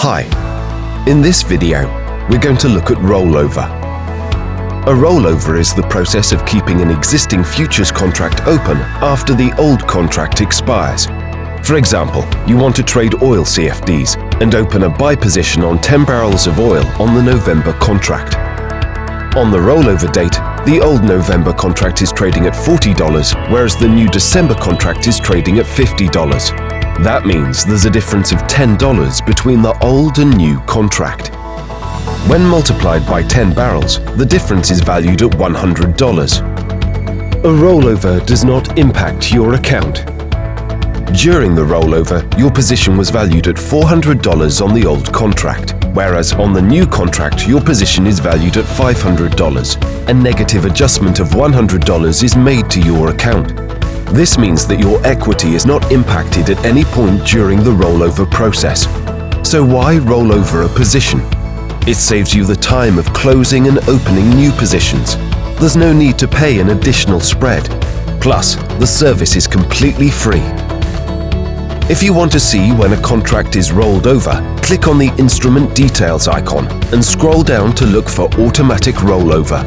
Hi, in this video, we're going to look at rollover. A rollover is the process of keeping an existing futures contract open after the old contract expires. For example, you want to trade oil CFDs and open a buy position on 10 barrels of oil on the November contract. On the rollover date, the old November contract is trading at $40, whereas the new December contract is trading at $50. That means there's a difference of $10 between the old and new contract. When multiplied by 10 barrels, the difference is valued at $100. A rollover does not impact your account. During the rollover, your position was valued at $400 on the old contract, whereas on the new contract, your position is valued at $500. A negative adjustment of $100 is made to your account. This means that your equity is not impacted at any point during the rollover process. So why roll over a position? It saves you the time of closing and opening new positions. There's no need to pay an additional spread. Plus, the service is completely free. If you want to see when a contract is rolled over, click on the Instrument Details icon and scroll down to look for Automatic Rollover.